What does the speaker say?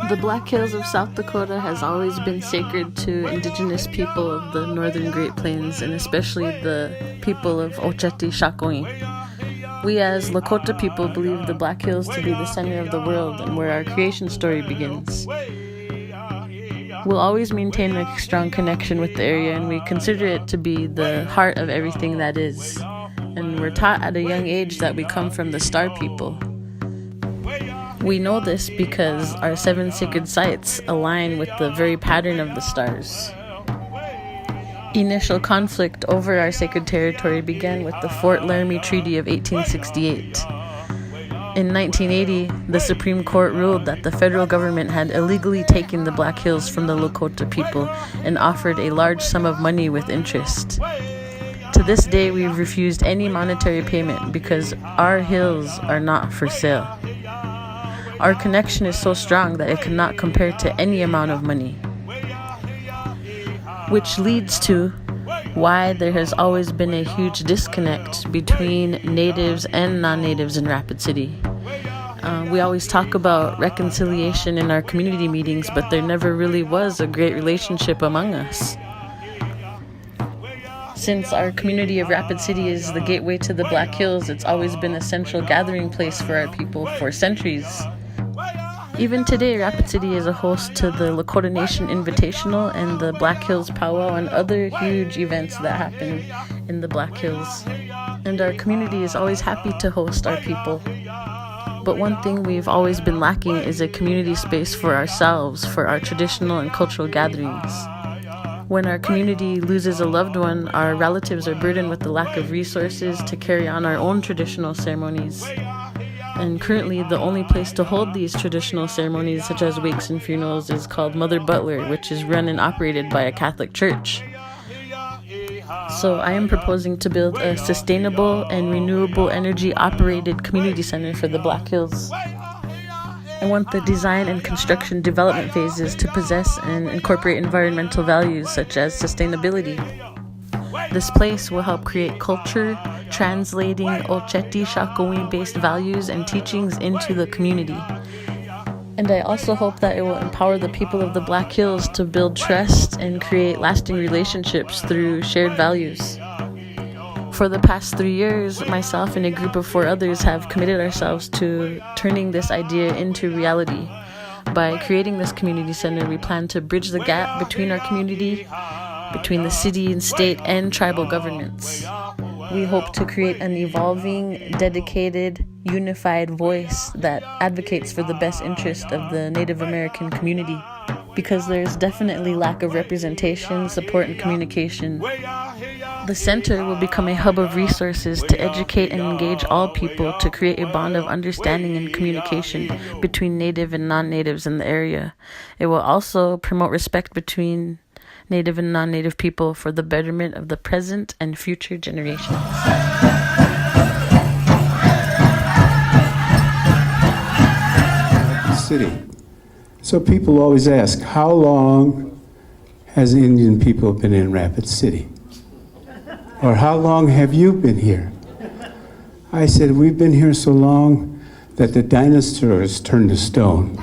The Black Hills of South Dakota has always been sacred to indigenous people of the northern Great Plains, and especially the people of Otipi Shakoi. We as Lakota people believe the Black Hills to be the center of the world and where our creation story begins. We'll always maintain a strong connection with the area, and we consider it to be the heart of everything that is. And we're taught at a young age that we come from the Star People. We know this because our 7 sacred sites align with the very pattern of the stars. Initial conflict over our sacred territory began with the Fort Laramie Treaty of 1868. In 1980, the Supreme Court ruled that the federal government had illegally taken the Black Hills from the Lakota people and offered a large sum of money with interest. To this day, we've refused any monetary payment because our hills are not for sale. Our connection is so strong that it cannot compare to any amount of money. Which leads to why there has always been a huge disconnect between natives and non-natives in Rapid City. We always talk about reconciliation in our community meetings, but there never really was a great relationship among us. Since our community of Rapid City is the gateway to the Black Hills, it's always been a central gathering place for our people for centuries. Even today, Rapid City is a host to the Lakota Nation Invitational and the Black Hills Powwow and other huge events that happen in the Black Hills. And our community is always happy to host our people. But one thing we've always been lacking is a community space for ourselves, for our traditional and cultural gatherings. When our community loses a loved one, our relatives are burdened with the lack of resources to carry on our own traditional ceremonies. And currently, the only place to hold these traditional ceremonies, such as wakes and funerals, is called Mother Butler, which is run and operated by a Catholic church. So I am proposing to build a sustainable and renewable energy operated community center for the Black Hills. I want the design and construction development phases to possess and incorporate environmental values such as sustainability. This place will help create culture, translating Otipi Shakoi based values and teachings into the community. And I also hope that it will empower the people of the Black Hills to build trust and create lasting relationships through shared values. For the past 3 years, myself and a group of 4 others have committed ourselves to turning this idea into reality. By creating this community center, we plan to bridge the gap between our community, between the city and state and tribal governments. We hope to create an evolving, dedicated, unified voice that advocates for the best interest of the Native American community, because there's definitely lack of representation, support, and communication. The center will become a hub of resources to educate and engage all people to create a bond of understanding and communication between Native and non-Natives in the area. It will also promote respect between Native and non-Native people for the betterment of the present and future generations. City. So people always ask, how long has Indian people been in Rapid City? Or how long have you been here? I said, we've been here so long that the dinosaurs turned to stone.